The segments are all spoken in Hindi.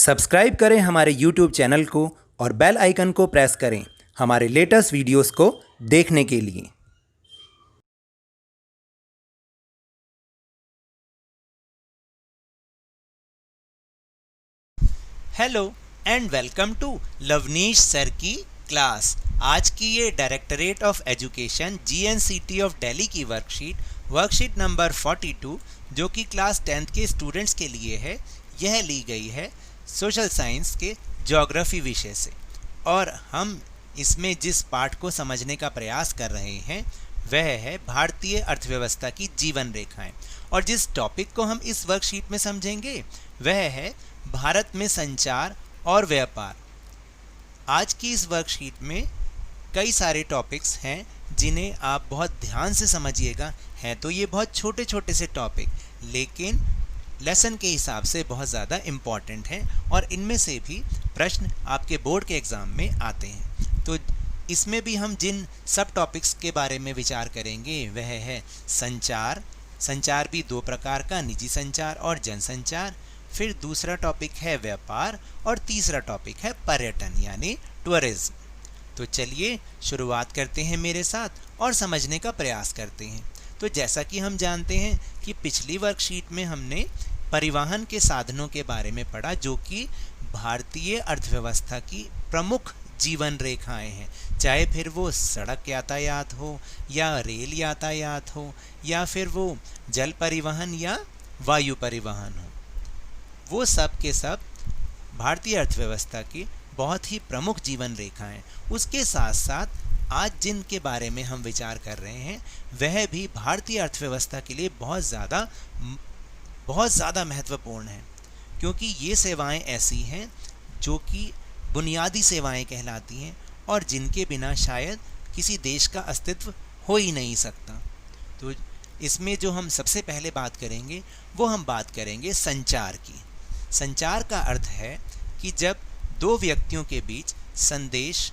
सब्सक्राइब करें हमारे YouTube चैनल को और बेल आइकन को प्रेस करें हमारे लेटेस्ट वीडियोस को देखने के लिए। Hello and welcome to Lavneesh sir की क्लास। आज की ये directorate of education GNCT of Delhi की वर्कशीट नंबर 42 जो कि क्लास 10th के स्टूडेंट्स के लिए है, यह ली गई है सोशल साइंस के ज्योग्राफी विषय से। और हम इसमें जिस पाठ को समझने का प्रयास कर रहे हैं वह है भारतीय अर्थव्यवस्था की जीवन रेखाएं। और जिस टॉपिक को हम इस वर्कशीट में समझेंगे वह है भारत में संचार और व्यापार। आज की इस वर्कशीट में कई सारे टॉपिक्स हैं जिन्हें आप बहुत ध्यान से समझिएगा। हैं तो ये बहुत छोटे छोटे से टॉपिक, लेकिन लेसन के हिसाब से बहुत ज़्यादा इम्पॉर्टेंट हैं और इनमें से भी प्रश्न आपके बोर्ड के एग्ज़ाम में आते हैं। तो इसमें भी हम जिन सब टॉपिक्स के बारे में विचार करेंगे वह है संचार। संचार भी दो प्रकार का, निजी संचार और जनसंचार। फिर दूसरा टॉपिक है व्यापार और तीसरा टॉपिक है पर्यटन यानी टूरिज्म। तो चलिए शुरुआत करते हैं मेरे साथ और समझने का प्रयास करते हैं। तो जैसा कि हम जानते हैं कि पिछली वर्कशीट में हमने परिवहन के साधनों के बारे में पढ़ा जो कि भारतीय अर्थव्यवस्था की प्रमुख जीवन रेखाएं हैं, चाहे फिर वो सड़क यातायात हो या रेल यातायात हो या फिर वो जल परिवहन या वायु परिवहन हो। वो सब के सब भारतीय अर्थव्यवस्था की बहुत ही प्रमुख जीवन रेखाएं। उसके साथ साथ आज जिन के बारे में हम विचार कर रहे हैं वह भी भारतीय अर्थव्यवस्था के लिए बहुत ज़्यादा महत्वपूर्ण है, क्योंकि ये सेवाएं ऐसी हैं जो कि बुनियादी सेवाएं कहलाती हैं और जिनके बिना शायद किसी देश का अस्तित्व हो ही नहीं सकता। तो इसमें जो हम सबसे पहले बात करेंगे वो हम बात करेंगे संचार की। संचार का अर्थ है कि जब दो व्यक्तियों के बीच संदेश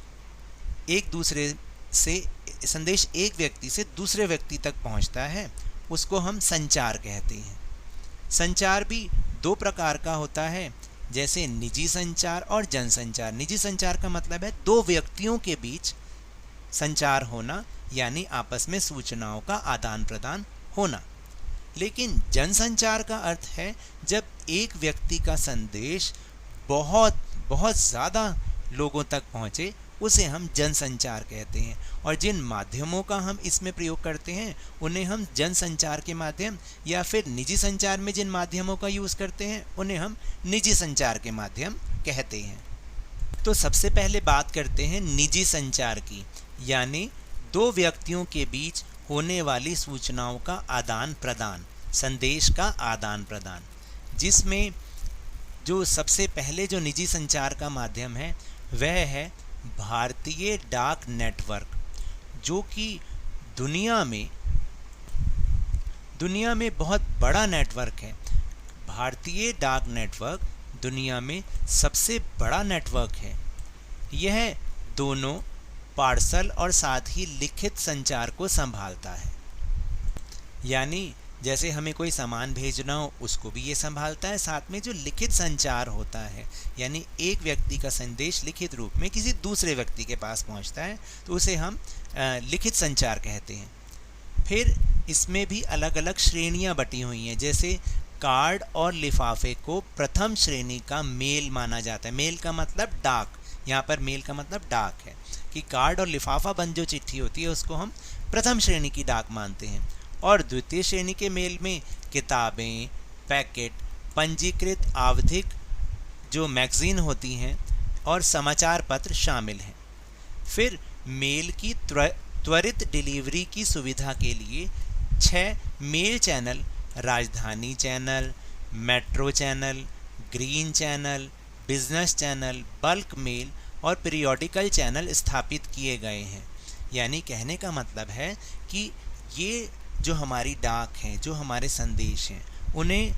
एक व्यक्ति से दूसरे व्यक्ति तक पहुंचता है, उसको हम संचार कहते हैं। संचार भी दो प्रकार का होता है, जैसे निजी संचार और जनसंचार। निजी संचार का मतलब है दो व्यक्तियों के बीच संचार होना, यानी आपस में सूचनाओं का आदान प्रदान होना। लेकिन जनसंचार का अर्थ है जब एक व्यक्ति का संदेश बहुत ज़्यादा लोगों तक पहुँचे, उसे हम जनसंचार कहते हैं। और जिन माध्यमों का हम इसमें प्रयोग करते हैं उन्हें हम जनसंचार के माध्यम, या फिर निजी संचार में जिन माध्यमों का यूज़ करते हैं उन्हें हम निजी संचार के माध्यम कहते हैं। तो सबसे पहले बात करते हैं निजी संचार की, यानी दो व्यक्तियों के बीच होने वाली सूचनाओं का आदान प्रदान, संदेश का आदान प्रदान, जिसमें जो सबसे पहले जो निजी संचार का माध्यम है वह है भारतीय डाक नेटवर्क, जो कि दुनिया में बहुत बड़ा नेटवर्क है। भारतीय डाक नेटवर्क दुनिया में सबसे बड़ा नेटवर्क है। यह दोनों पार्सल और साथ ही लिखित संचार को संभालता है, यानी जैसे हमें कोई सामान भेजना हो उसको भी ये संभालता है। साथ में जो लिखित संचार होता है, यानी एक व्यक्ति का संदेश लिखित रूप में किसी दूसरे व्यक्ति के पास पहुंचता है, तो उसे हम लिखित संचार कहते हैं। फिर इसमें भी अलग अलग श्रेणियां बटी हुई हैं, जैसे कार्ड और लिफाफे को प्रथम श्रेणी का मेल माना जाता है। मेल का मतलब डाक, यहाँ पर मेल का मतलब डाक है कि कार्ड और लिफाफा बंद जो चिट्ठी होती है उसको हम प्रथम श्रेणी की डाक मानते हैं। और द्वितीय श्रेणी के मेल में किताबें, पैकेट, पंजीकृत आवधिक जो मैगज़ीन होती हैं और समाचार पत्र शामिल हैं। फिर मेल की त्वरित डिलीवरी की सुविधा के लिए 6 mail channel, Rajdhani channel, metro channel, green channel, business channel, bulk mail और पीरियोडिकल चैनल स्थापित किए गए हैं। यानी कहने का मतलब है कि ये जो हमारी डाक हैं, जो हमारे संदेश हैं, उन्हें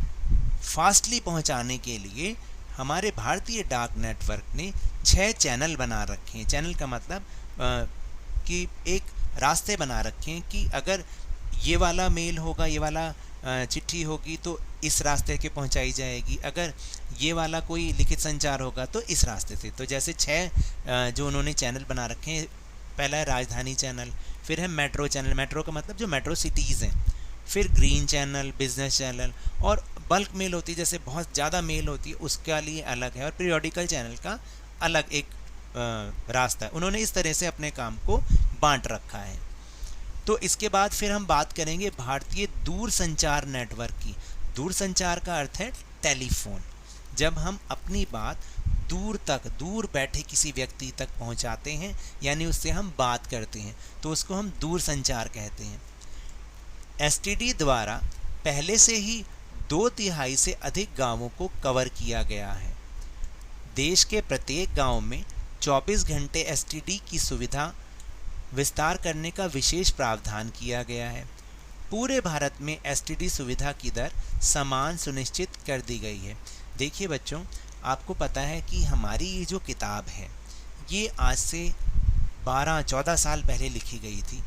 फास्टली पहुंचाने के लिए हमारे भारतीय डाक नेटवर्क ने 6 चैनल बना रखे हैं। चैनल का मतलब कि एक रास्ते बना रखे हैं कि अगर ये वाला मेल होगा, ये वाला चिट्ठी होगी तो इस रास्ते के पहुंचाई जाएगी, अगर ये वाला कोई लिखित संचार होगा तो इस रास्ते से। तो जैसे 6 जो उन्होंने चैनल बना रखे हैं, पहला है राजधानी चैनल, फिर है मेट्रो चैनल, मेट्रो का मतलब जो मेट्रो सिटीज़ हैं, फिर ग्रीन चैनल, बिजनेस चैनल, और बल्क मेल होती है, जैसे बहुत ज़्यादा मेल होती है उसके लिए अलग है, और पीरियोडिकल चैनल का अलग एक रास्ता है। उन्होंने इस तरह से अपने काम को बांट रखा है। तो इसके बाद फिर हम बात करेंगे भारतीय दूरसंचार नेटवर्क की। दूरसंचार का अर्थ है टेलीफोन। जब हम अपनी बात दूर बैठे किसी व्यक्ति तक पहुंचाते हैं, यानी उससे हम बात करते हैं, तो उसको हम दूरसंचार कहते हैं। एसटीडी द्वारा पहले से ही 2/3 से अधिक गांवों को कवर किया गया है। देश के प्रत्येक गांव में 24 घंटे एसटीडी की सुविधा विस्तार करने का विशेष प्रावधान किया गया है। पूरे भारत में एसटीडी सुविधा की दर समान सुनिश्चित कर दी गई है। देखिए बच्चों, आपको पता है कि हमारी ये जो किताब है ये आज से 12-14 साल पहले लिखी गई थी,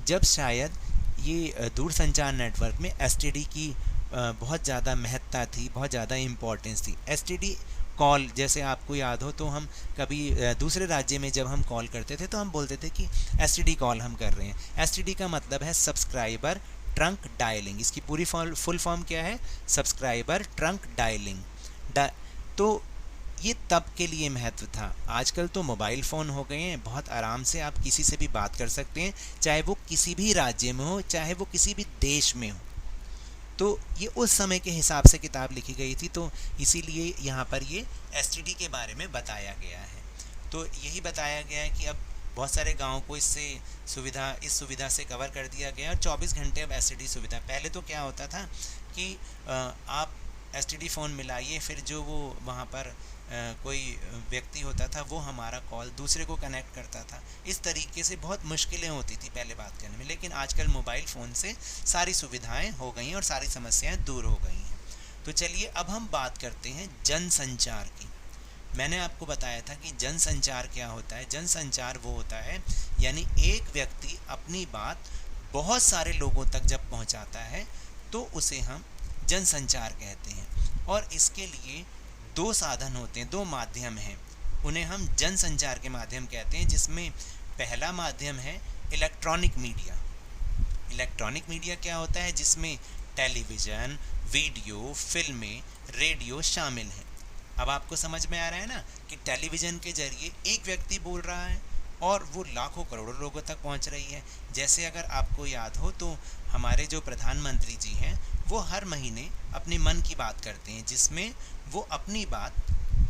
जब शायद ये दूरसंचार नेटवर्क में एसटीडी की बहुत ज़्यादा महत्ता थी, बहुत ज़्यादा इम्पोर्टेंस थी। एसटीडी कॉल, जैसे आपको याद हो तो हम कभी दूसरे राज्य में जब हम कॉल करते थे तो हम बोलते थे कि एसटीडी कॉल हम कर रहे हैं। एसटीडी का मतलब है सब्सक्राइबर ट्रंक डायलिंग। इसकी पूरी फुल फॉर्म क्या है? Subscriber trunk dialing. तो ये तब के लिए महत्व था। आजकल तो मोबाइल फ़ोन हो गए हैं, बहुत आराम से आप किसी से भी बात कर सकते हैं, चाहे वो किसी भी राज्य में हो, चाहे वो किसी भी देश में हो। तो ये उस समय के हिसाब से किताब लिखी गई थी, तो इसीलिए यहाँ पर ये एसटीडी के बारे में बताया गया है। तो यही बताया गया है कि अब बहुत सारे गाँव को इस सुविधा से कवर कर दिया गया, और 24 घंटे अब एसटीडी सुविधा। पहले तो क्या होता था कि आप एसटीडी फ़ोन मिलाइए, फिर जो वो वहाँ पर कोई व्यक्ति होता था वो हमारा कॉल दूसरे को कनेक्ट करता था। इस तरीके से बहुत मुश्किलें होती थी पहले बात करने में, लेकिन आजकल मोबाइल फ़ोन से सारी सुविधाएं हो गई हैं और सारी समस्याएं दूर हो गई हैं। तो चलिए अब हम बात करते हैं जनसंचार की। मैंने आपको बताया था कि जनसंचार क्या होता है। जनसंचार वो होता है, यानी एक व्यक्ति अपनी बात बहुत सारे लोगों तक जब पहुंचाता है तो उसे हम जनसंचार कहते हैं। और इसके लिए 2 साधन होते हैं, 2 माध्यम हैं, उन्हें हम जनसंचार के माध्यम कहते हैं, जिसमें पहला माध्यम है इलेक्ट्रॉनिक मीडिया। इलेक्ट्रॉनिक मीडिया क्या होता है? जिसमें टेलीविज़न, वीडियो, फिल्में, रेडियो शामिल हैं। अब आपको समझ में आ रहा है ना कि टेलीविज़न के जरिए एक व्यक्ति बोल रहा है और वो लाखों करोड़ों लोगों तक पहुंच रही है। जैसे अगर आपको याद हो तो हमारे जो प्रधानमंत्री जी हैं वो हर महीने अपने मन की बात करते हैं, जिसमें वो अपनी बात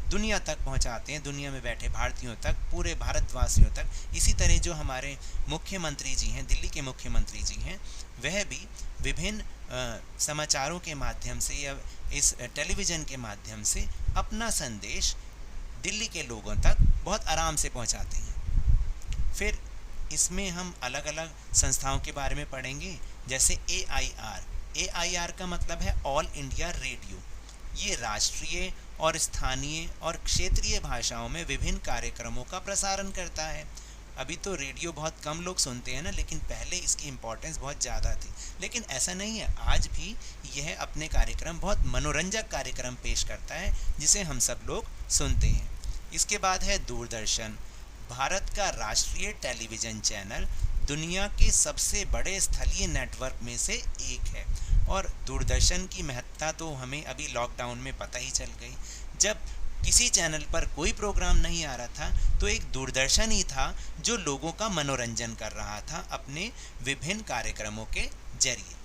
दुनिया तक पहुंचाते हैं, दुनिया में बैठे भारतीयों तक, पूरे भारतवासियों तक। इसी तरह जो हमारे मुख्यमंत्री जी हैं, दिल्ली के मुख्यमंत्री जी हैं, वह भी विभिन्न समाचारों के माध्यम से या इस टेलीविज़न के माध्यम से अपना संदेश दिल्ली के लोगों तक बहुत आराम से पहुंचाते हैं। फिर इसमें हम अलग अलग संस्थाओं के बारे में पढ़ेंगे, जैसे AIR। AIR का मतलब है ऑल इंडिया रेडियो। ये राष्ट्रीय और स्थानीय और क्षेत्रीय भाषाओं में विभिन्न कार्यक्रमों का प्रसारण करता है। अभी तो रेडियो बहुत कम लोग सुनते हैं ना, लेकिन पहले इसकी इम्पोर्टेंस बहुत ज़्यादा थी। लेकिन ऐसा नहीं है, आज भी यह अपने कार्यक्रम, बहुत मनोरंजक कार्यक्रम पेश करता है, जिसे हम सब लोग सुनते हैं। इसके बाद है दूरदर्शन। भारत का राष्ट्रीय टेलीविज़न चैनल दुनिया के सबसे बड़े स्थलीय नेटवर्क में से एक है। और दूरदर्शन की महत्ता तो हमें अभी लॉकडाउन में पता ही चल गई। जब किसी चैनल पर कोई प्रोग्राम नहीं आ रहा था तो एक दूरदर्शन ही था जो लोगों का मनोरंजन कर रहा था अपने विभिन्न कार्यक्रमों के जरिए।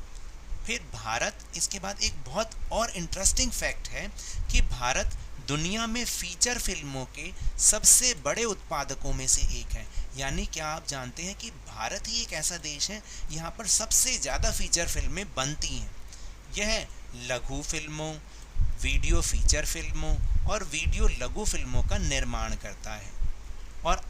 फिर भारत, इसके बाद एक बहुत और इंटरेस्टिंग फैक्ट है कि भारत दुनिया में फीचर फिल्मों के सबसे बड़े उत्पादकों में से एक है। यानी क्या आप जानते हैं कि भारत ही एक ऐसा देश है यहाँ पर सबसे ज़्यादा फीचर फिल्में बनती हैं। यह लघु फिल्मों, वीडियो फीचर फिल्मों और वीडियो लघु फिल्मों का निर्माण करता है। और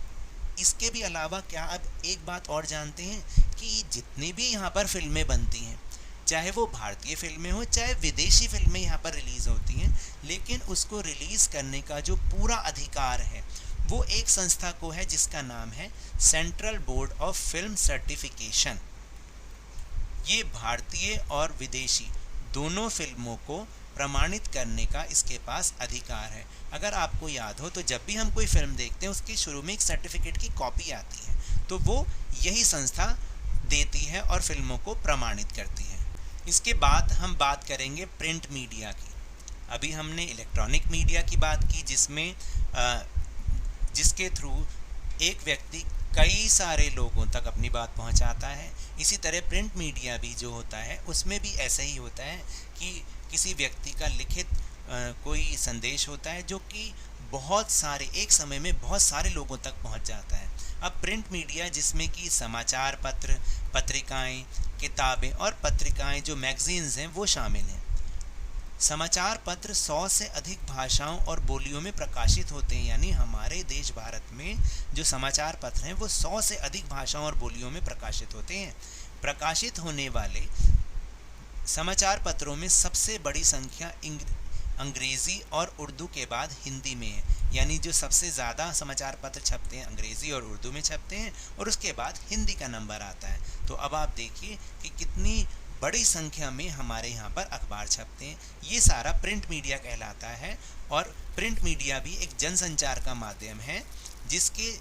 इसके भी अलावा क्या आप एक बात और जानते हैं कि जितनी भी यहाँ पर फिल्में बनती हैं, चाहे वो भारतीय फिल्में हो चाहे विदेशी फिल्में यहाँ पर रिलीज़ होती हैं, लेकिन उसको रिलीज़ करने का जो पूरा अधिकार है वो एक संस्था को है, जिसका नाम है central board of film certification. ये भारतीय और विदेशी दोनों फिल्मों को प्रमाणित करने का इसके पास अधिकार है। अगर आपको याद हो तो जब भी हम कोई फिल्म देखते हैं उसके शुरू में एक सर्टिफिकेट की कॉपी आती है, तो वो यही संस्था देती है और फिल्मों को प्रमाणित करती है। इसके बाद हम बात करेंगे प्रिंट मीडिया की। अभी हमने इलेक्ट्रॉनिक मीडिया की बात की जिसके थ्रू एक व्यक्ति कई सारे लोगों तक अपनी बात पहुंचाता है। इसी तरह प्रिंट मीडिया भी जो होता है उसमें भी ऐसा ही होता है कि किसी व्यक्ति का लिखित कोई संदेश होता है जो कि बहुत सारे एक समय में बहुत सारे लोगों तक पहुंच जाता है। अब प्रिंट मीडिया जिसमें कि समाचार पत्र, पत्रिकाएं, किताबें और पत्रिकाएं जो मैगजीन्स हैं वो शामिल हैं। समाचार पत्र 100 से अधिक भाषाओं और बोलियों में प्रकाशित होते हैं, यानी हमारे देश भारत में जो समाचार पत्र हैं वो 100 से अधिक भाषाओं और बोलियों में प्रकाशित होते हैं। प्रकाशित होने वाले समाचार पत्रों में सबसे बड़ी संख्या अंग्रेज़ी और उर्दू के बाद हिंदी में है, यानी जो सबसे ज़्यादा समाचार पत्र छपते हैं अंग्रेज़ी और उर्दू में छपते हैं और उसके बाद हिंदी का नंबर आता है। तो अब आप देखिए कि कितनी बड़ी संख्या में हमारे यहाँ पर अखबार छपते हैं। ये सारा प्रिंट मीडिया कहलाता है और प्रिंट मीडिया भी एक जनसंचार का माध्यम है जिसके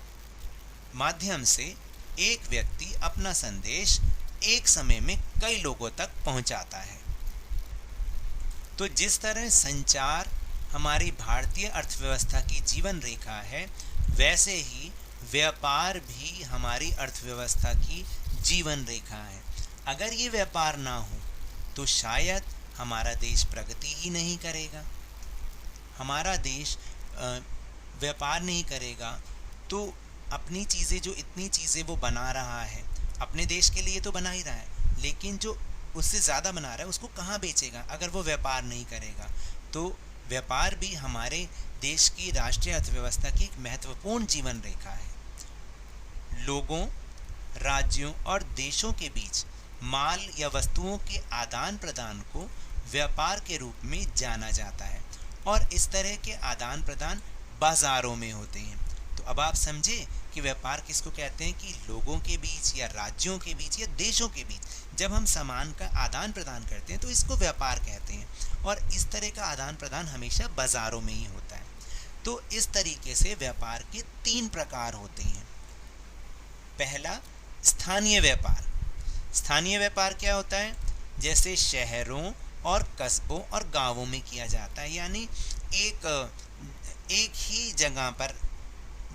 माध्यम से एक व्यक्ति अपना संदेश एक समय में कई लोगों तक पहुंचाता है। तो जिस तरह संचार हमारी भारतीय अर्थव्यवस्था की जीवन रेखा है, वैसे ही व्यापार भी हमारी अर्थव्यवस्था की जीवन रेखा है। अगर ये व्यापार ना हो तो शायद हमारा देश प्रगति ही नहीं करेगा। हमारा देश व्यापार नहीं करेगा तो अपनी चीज़ें जो इतनी चीज़ें वो बना रहा है, अपने देश के लिए तो बना ही रहा है, लेकिन जो उससे ज़्यादा बना रहा है उसको कहाँ बेचेगा अगर वो व्यापार नहीं करेगा। तो व्यापार भी हमारे देश की राष्ट्रीय अर्थव्यवस्था की एक महत्वपूर्ण जीवन रेखा है। लोगों, राज्यों और देशों के बीच माल या वस्तुओं के आदान प्रदान को व्यापार के रूप में जाना जाता है और इस तरह के आदान प्रदान बाज़ारों में होते हैं। तो अब आप समझे कि व्यापार किसको कहते हैं कि लोगों के बीच या राज्यों के बीच या देशों के बीच जब हम सामान का आदान प्रदान करते हैं तो इसको व्यापार कहते हैं और इस तरह का आदान प्रदान हमेशा बाज़ारों में ही होता है। तो इस तरीके से व्यापार के 3 प्रकार होते हैं। पहला, स्थानीय व्यापार। स्थानीय व्यापार क्या होता है? जैसे शहरों और कस्बों और गांवों में किया जाता है, यानी एक ही जगह पर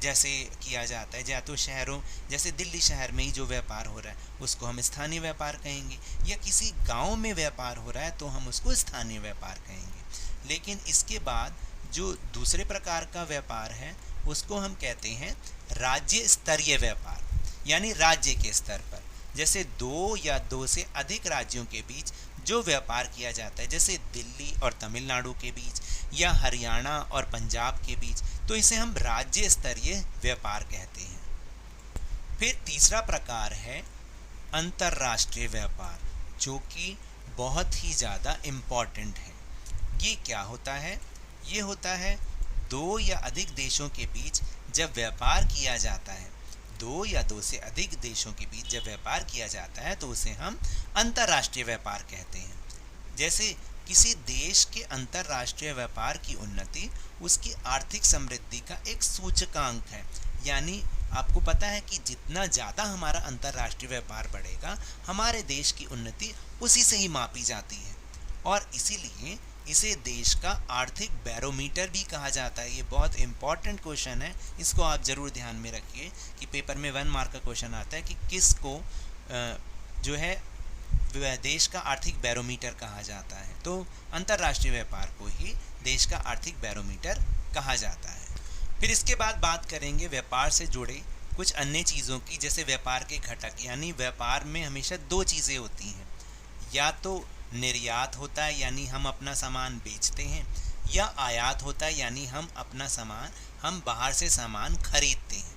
जैसे किया जाता है। या तो शहरों, जैसे दिल्ली शहर में ही जो व्यापार हो रहा है उसको हम स्थानीय व्यापार कहेंगे, या किसी गांव में व्यापार हो रहा है तो हम उसको स्थानीय व्यापार कहेंगे। लेकिन इसके बाद जो दूसरे प्रकार का व्यापार है उसको हम कहते हैं राज्य स्तरीय व्यापार, यानी राज्य के स्तर पर, जैसे 2 या 2 से अधिक राज्यों के बीच जो व्यापार किया जाता है, जैसे दिल्ली और तमिलनाडु के बीच या हरियाणा और पंजाब के बीच, तो इसे हम राज्य स्तरीय व्यापार कहते हैं। फिर तीसरा प्रकार है अंतर्राष्ट्रीय व्यापार, जो कि बहुत ही ज़्यादा इम्पॉर्टेंट है। ये क्या होता है? ये होता है 2 या अधिक देशों के बीच जब व्यापार किया जाता है, 2 या 2 से अधिक देशों के बीच जब व्यापार किया जाता है तो उसे हम अंतर्राष्ट्रीय व्यापार कहते हैं। जैसे किसी देश के अंतर्राष्ट्रीय व्यापार की उन्नति उसकी आर्थिक समृद्धि का एक सूचकांक है, यानी आपको पता है कि जितना ज़्यादा हमारा अंतर्राष्ट्रीय व्यापार बढ़ेगा हमारे देश की उन्नति उसी से ही मापी जाती है और इसीलिए इसे देश का आर्थिक बैरोमीटर भी कहा जाता है। ये बहुत इंपॉर्टेंट क्वेश्चन है, इसको आप ज़रूर ध्यान में रखिए कि पेपर में 1 मार्क का क्वेश्चन आता है कि किसको जो है देश का आर्थिक बैरोमीटर कहा जाता है। तो अंतर्राष्ट्रीय व्यापार को ही देश का आर्थिक बैरोमीटर कहा जाता है। फिर इसके बाद बात करेंगे व्यापार से जुड़े कुछ अन्य चीज़ों की, जैसे व्यापार के घटक, यानी व्यापार में हमेशा 2 चीज़ें होती हैं, या तो निर्यात होता है यानी हम अपना सामान बेचते हैं, या आयात होता है यानी हम बाहर से सामान खरीदते हैं।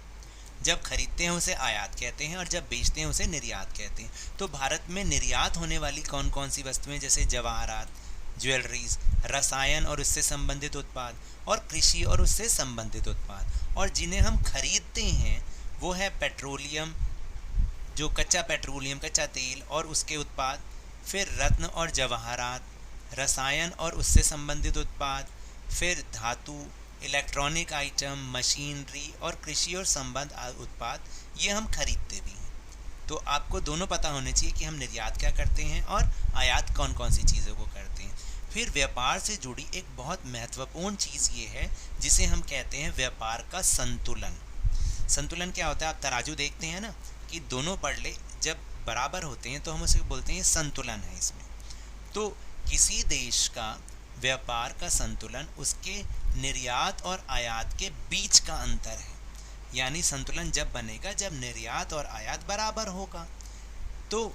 जब खरीदते हैं उसे आयात कहते हैं और जब बेचते हैं उसे निर्यात कहते हैं। तो भारत में निर्यात होने वाली कौन कौन सी वस्तुएं, जैसे जवाहरात, ज्वेलरीज, रसायन और उससे संबंधित उत्पाद, और कृषि और उससे संबंधित उत्पाद। और जिन्हें हम खरीदते हैं वो है पेट्रोलियम, जो कच्चा पेट्रोलियम, कच्चा तेल और उसके उत्पाद, फिर रत्न और जवाहरात, रसायन और उससे संबंधित उत्पाद, फिर धातु, इलेक्ट्रॉनिक आइटम, मशीनरी और कृषि और संबंध उत्पाद, ये हम खरीदते भी हैं। तो आपको दोनों पता होने चाहिए कि हम निर्यात क्या करते हैं और आयात कौन कौन सी चीज़ों को करते हैं। फिर व्यापार से जुड़ी एक बहुत महत्वपूर्ण चीज़ ये है जिसे हम कहते हैं व्यापार का संतुलन। संतुलन क्या होता है? आप तराजू देखते हैं ना कि दोनों पड़ले जब बराबर होते हैं तो हम उसे बोलते हैं संतुलन है इसमें। तो किसी देश का व्यापार का संतुलन उसके निर्यात और आयात के बीच का अंतर है। यानी संतुलन जब बनेगा जब निर्यात और आयात बराबर होगा, तो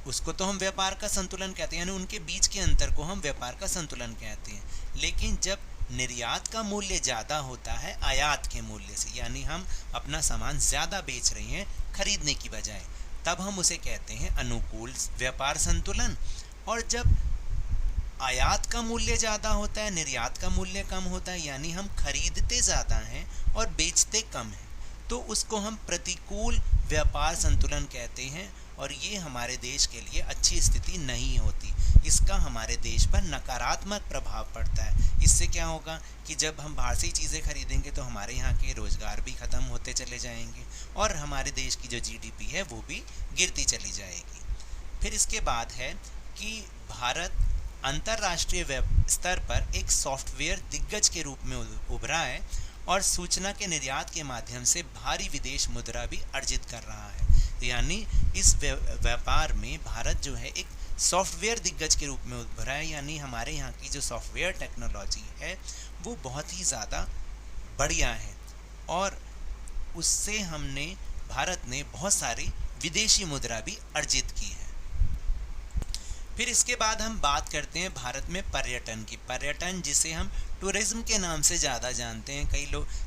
उसको तो हम व्यापार का संतुलन कहते हैं, यानी उनके बीच के अंतर को हम व्यापार का संतुलन कहते हैं। लेकिन जब निर्यात का मूल्य ज़्यादा होता है आयात के मूल्य से, यानी हम अपना सामान ज़्यादा बेच रहे हैं खरीदने की बजाय, तब हम उसे कहते हैं अनुकूल व्यापार संतुलन। और जब आयात का मूल्य ज़्यादा होता है निर्यात का मूल्य कम होता है, यानी हम खरीदते ज़्यादा हैं और बेचते कम हैं, तो उसको हम प्रतिकूल व्यापार संतुलन कहते हैं। और ये हमारे देश के लिए अच्छी स्थिति नहीं होती, इसका हमारे देश पर नकारात्मक प्रभाव पड़ता है। इससे क्या होगा कि जब हम बाहर से चीज़ें खरीदेंगे तो हमारे यहाँ के रोज़गार भी ख़त्म होते चले जाएंगे और हमारे देश की जो जीडीपी है वो भी गिरती चली जाएगी। फिर इसके बाद है कि भारत अंतर्राष्ट्रीय स्तर पर एक सॉफ्टवेयर दिग्गज के रूप में उभरा है और सूचना के निर्यात के माध्यम से भारी विदेश मुद्रा भी अर्जित कर रहा है। यानी इस व्यापार में भारत जो है एक सॉफ्टवेयर दिग्गज के रूप में उभरा है, यानी हमारे यहाँ की जो सॉफ्टवेयर टेक्नोलॉजी है वो बहुत ही ज़्यादा बढ़िया है और उससे भारत ने बहुत सारी विदेशी मुद्रा भी अर्जित की है। फिर इसके बाद हम बात करते हैं भारत में पर्यटन की। पर्यटन जिसे हम टूरिज्म के नाम से ज़्यादा जानते हैं,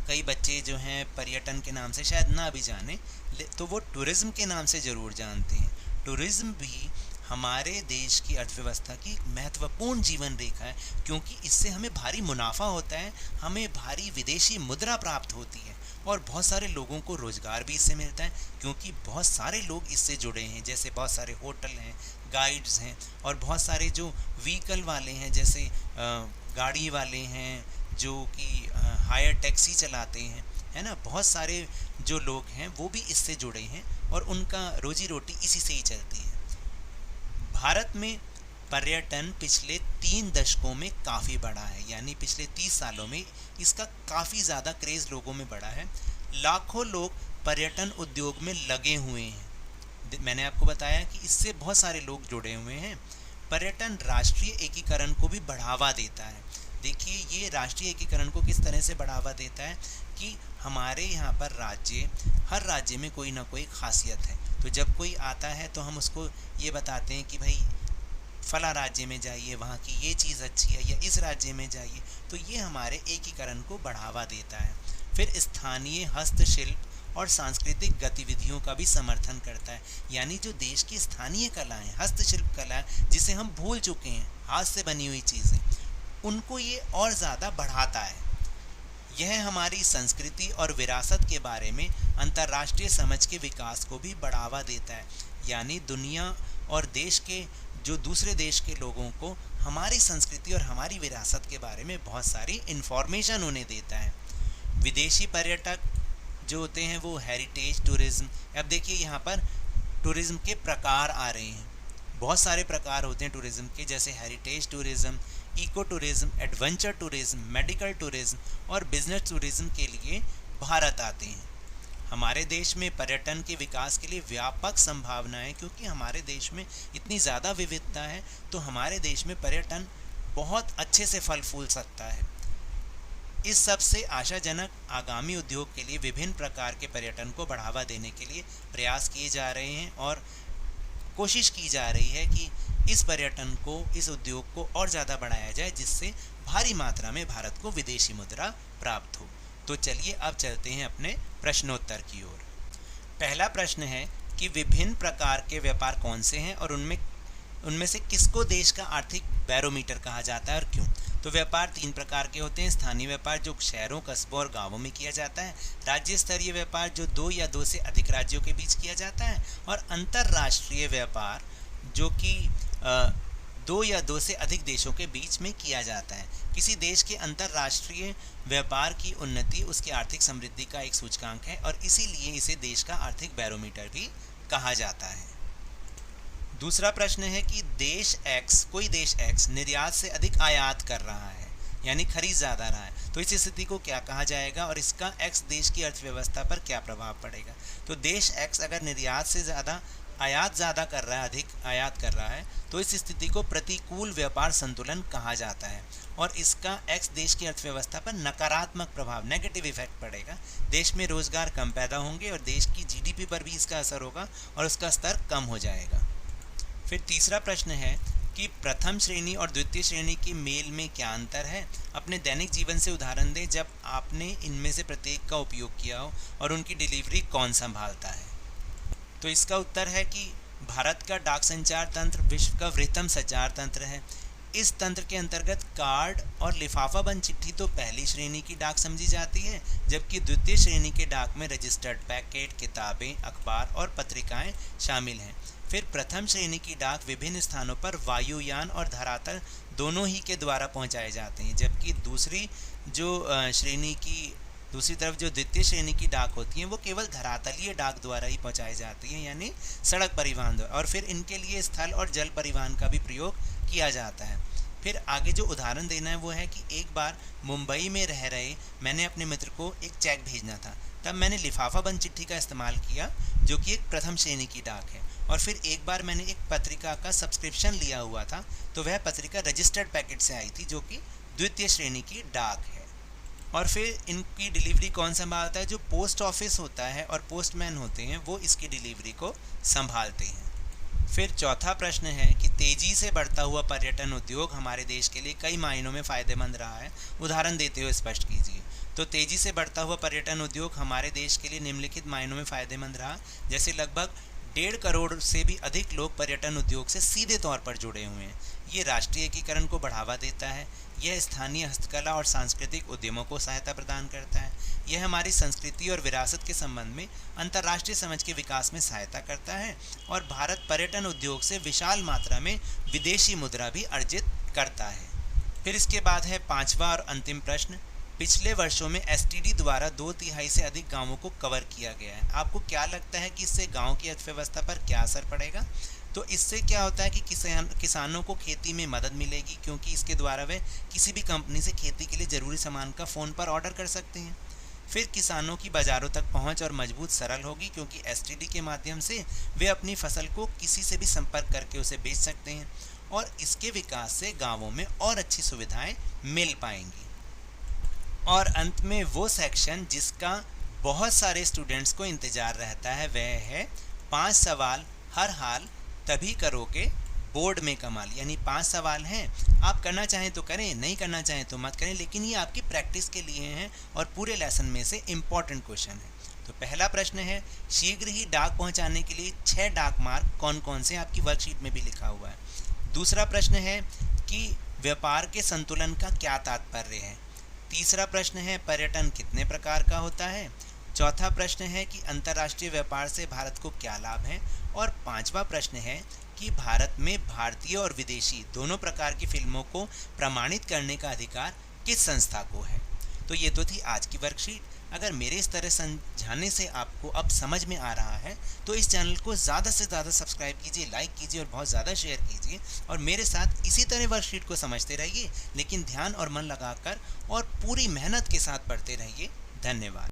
कई बच्चे जो हैं पर्यटन के नाम से शायद ना भी जाने, तो वो टूरिज्म के नाम से ज़रूर जानते हैं। टूरिज्म भी हमारे देश की अर्थव्यवस्था की एक महत्वपूर्ण जीवन रेखा है, क्योंकि इससे हमें भारी मुनाफा होता है, हमें भारी विदेशी मुद्रा प्राप्त होती है और बहुत सारे लोगों को रोज़गार भी इससे मिलता है, क्योंकि बहुत सारे लोग इससे जुड़े हैं। जैसे बहुत सारे होटल हैं, गाइड्स हैं और बहुत सारे जो व्हीकल वाले हैं, जैसे गाड़ी वाले हैं जो कि हायर टैक्सी चलाते हैं, है ना, बहुत सारे जो लोग हैं वो भी इससे जुड़े हैं और उनका रोजी रोटी इसी से ही चलती है। भारत में पर्यटन पिछले 3 दशकों में काफ़ी बढ़ा है, यानी पिछले 30 सालों में इसका काफ़ी ज़्यादा क्रेज़ लोगों में बढ़ा है। लाखों लोग पर्यटन उद्योग में लगे हुए हैं। मैंने आपको बताया कि इससे बहुत सारे लोग जुड़े हुए हैं। पर्यटन राष्ट्रीय एकीकरण को भी बढ़ावा देता है। देखिए ये राष्ट्रीय एकीकरण को किस तरह से बढ़ावा देता है कि हमारे यहाँ पर हर राज्य में कोई ना कोई खासियत है, तो जब कोई आता है तो हम उसको ये बताते हैं कि भाई फला राज्य में जाइए, वहाँ की ये चीज़ अच्छी है, या इस राज्य में जाइए, तो ये हमारे एकीकरण को बढ़ावा देता है। फिर स्थानीय हस्तशिल्प और सांस्कृतिक गतिविधियों का भी समर्थन करता है, यानी जो देश की स्थानीय कलाएं, हस्तशिल्प कला जिसे हम भूल चुके हैं, हाथ से बनी हुई चीज़ें, उनको ये और ज़्यादा बढ़ाता है। यह हमारी संस्कृति और विरासत के बारे में अंतर्राष्ट्रीय समझ के विकास को भी बढ़ावा देता है, यानी दुनिया और देश के जो दूसरे देश के लोगों को हमारी संस्कृति और हमारी विरासत के बारे में बहुत सारी इन्फॉर्मेशन उन्हें देता है। विदेशी पर्यटक जो होते हैं वो हेरिटेज टूरिज्म, अब देखिए यहाँ पर टूरिज्म के प्रकार आ रहे हैं, बहुत सारे प्रकार होते हैं टूरिज्म के, जैसे heritage tourism, eco tourism, adventure tourism, medical tourism और बिजनेस टूरिज्म के लिए भारत आते हैं। हमारे देश में पर्यटन के विकास के लिए व्यापक संभावनाएं, क्योंकि हमारे देश में इतनी ज़्यादा विविधता है, तो हमारे देश में पर्यटन बहुत अच्छे से फल फूल सकता है। इस सब से आशाजनक आगामी उद्योग के लिए विभिन्न प्रकार के पर्यटन को बढ़ावा देने के लिए प्रयास किए जा रहे हैं और कोशिश की जा रही है कि इस पर्यटन को, इस उद्योग को और ज़्यादा बढ़ाया जाए, जिससे भारी मात्रा में भारत को विदेशी मुद्रा प्राप्त हो। तो चलिए अब चलते हैं अपने प्रश्नोत्तर की ओर। पहला प्रश्न है कि विभिन्न प्रकार के व्यापार कौन से हैं और उनमें से किसको देश का आर्थिक बैरोमीटर कहा जाता है और क्यों? तो व्यापार 3 प्रकार के होते हैं। स्थानीय व्यापार जो शहरों, कस्बों और गांवों में किया जाता है, राज्य स्तरीय व्यापार जो 2 या 2 से अधिक राज्यों के बीच किया जाता है, और अंतर्राष्ट्रीय व्यापार जो कि दो या दो से अधिक देशों के बीच में किया जाता है। किसी देश के अंतर्राष्ट्रीय व्यापार की उन्नति उसकी आर्थिक समृद्धि का एक सूचकांक है और इसीलिए इसे देश का आर्थिक बैरोमीटर भी कहा जाता है। दूसरा प्रश्न है कि कोई देश X निर्यात से अधिक आयात कर रहा है, यानी खरीद ज़्यादा रहा है, तो इस स्थिति को क्या कहा जाएगा और इसका X देश की अर्थव्यवस्था पर क्या प्रभाव पड़ेगा। तो देश X अगर निर्यात से ज़्यादा आयात ज़्यादा कर रहा है, अधिक आयात कर रहा है, तो इस स्थिति को प्रतिकूल व्यापार संतुलन कहा जाता है और इसका X देश की अर्थव्यवस्था पर नकारात्मक प्रभाव, नेगेटिव इफेक्ट पड़ेगा। देश में रोजगार कम पैदा होंगे और देश की GDP पर भी इसका असर होगा और उसका स्तर कम हो जाएगा। फिर तीसरा प्रश्न है कि प्रथम श्रेणी और द्वितीय श्रेणी के मेल में क्या अंतर है। अपने दैनिक जीवन से उदाहरण दें जब आपने इनमें से प्रत्येक का उपयोग किया हो और उनकी डिलीवरी कौन संभालता है। तो इसका उत्तर है कि भारत का डाक संचार तंत्र विश्व का वृहत्तम संचार तंत्र है। इस तंत्र के अंतर्गत कार्ड और लिफाफा बंद चिट्ठी तो पहली श्रेणी की डाक समझी जाती है, जबकि द्वितीय श्रेणी के डाक में रजिस्टर्ड पैकेट, किताबें, अखबार और पत्रिकाएं शामिल हैं। फिर प्रथम श्रेणी की डाक विभिन्न स्थानों पर वायुयान और धरातल दोनों ही के द्वारा पहुंचाए जाते हैं, जबकि दूसरी तरफ जो द्वितीय श्रेणी की डाक होती हैं वो केवल धरातलीय डाक द्वारा ही पहुंचाई जाती हैं, यानी सड़क परिवहन द्वारा, और फिर इनके लिए स्थल और जल परिवहन का भी प्रयोग किया जाता है। फिर आगे जो उदाहरण देना है वो है कि एक बार मुंबई में रह रहे मैंने अपने मित्र को एक चेक भेजना था, तब मैंने लिफाफा बंद चिट्ठी का इस्तेमाल किया जो कि एक प्रथम श्रेणी की डाक है। और फिर एक बार मैंने एक पत्रिका का सब्सक्रिप्शन लिया हुआ था, तो वह पत्रिका रजिस्टर्ड पैकेट से आई थी जो कि द्वितीय श्रेणी की डाक है। और फिर इनकी डिलीवरी कौन संभालता है? जो पोस्ट ऑफिस होता है और पोस्टमैन होते हैं वो इसकी डिलीवरी को संभालते हैं। फिर चौथा प्रश्न है कि तेजी से बढ़ता हुआ पर्यटन उद्योग हमारे देश के लिए कई मायनों में फ़ायदेमंद रहा है, उदाहरण देते हुए स्पष्ट कीजिए। तो तेजी से बढ़ता हुआ पर्यटन उद्योग हमारे देश के लिए निम्नलिखित मायनों में फ़ायदेमंद रहा, जैसे लगभग 1.5 करोड़ से भी अधिक लोग पर्यटन उद्योग से सीधे तौर पर जुड़े हुए हैं। ये राष्ट्रीयकरण को बढ़ावा देता है, यह स्थानीय हस्तकला और सांस्कृतिक उद्यमों को सहायता प्रदान करता है, यह हमारी संस्कृति और विरासत के संबंध में अंतर्राष्ट्रीय समझ के विकास में सहायता करता है और भारत पर्यटन उद्योग से विशाल मात्रा में विदेशी मुद्रा भी अर्जित करता है। फिर इसके बाद है पांचवा और अंतिम प्रश्न। पिछले वर्षों में STD द्वारा 2/3 से अधिक गांवों को कवर किया गया है। आपको क्या लगता है कि इससे गांव की अर्थव्यवस्था पर क्या असर पड़ेगा? तो इससे क्या होता है कि किसानों को खेती में मदद मिलेगी, क्योंकि इसके द्वारा वे किसी भी कंपनी से खेती के लिए ज़रूरी सामान का फ़ोन पर ऑर्डर कर सकते हैं। फिर किसानों की बाज़ारों तक पहुंच और मजबूत सरल होगी, क्योंकि STD के माध्यम से वे अपनी फसल को किसी से भी संपर्क करके उसे बेच सकते हैं और इसके विकास से गाँवों में और अच्छी सुविधाएँ मिल पाएंगी। और अंत में वो सेक्शन जिसका बहुत सारे स्टूडेंट्स को इंतज़ार रहता है वह है 5 सवाल हर हाल तभी करोगे बोर्ड में कमाल। यानी 5 सवाल हैं, आप करना चाहें तो करें, नहीं करना चाहें तो मत करें, लेकिन ये आपकी प्रैक्टिस के लिए हैं और पूरे लेसन में से इम्पॉर्टेंट क्वेश्चन है। तो पहला प्रश्न है, शीघ्र ही डाक पहुंचाने के लिए 6 डाक मार्ग कौन कौन से, आपकी वर्कशीट में भी लिखा हुआ है। दूसरा प्रश्न है कि व्यापार के संतुलन का क्या तात्पर्य है। तीसरा प्रश्न है, पर्यटन कितने प्रकार का होता है। चौथा प्रश्न है कि अंतर्राष्ट्रीय व्यापार से भारत को क्या लाभ है। और पांचवा प्रश्न है कि भारत में भारतीय और विदेशी दोनों प्रकार की फिल्मों को प्रमाणित करने का अधिकार किस संस्था को है। तो ये तो थी आज की वर्कशीट। अगर मेरे इस तरह समझाने से आपको अब समझ में आ रहा है तो इस चैनल को ज़्यादा से ज़्यादा सब्सक्राइब कीजिए, लाइक कीजिए और बहुत ज़्यादा शेयर कीजिए और मेरे साथ इसी तरह वर्कशीट को समझते रहिए, लेकिन ध्यान और मन लगाकर और पूरी मेहनत के साथ पढ़ते रहिए। धन्यवाद।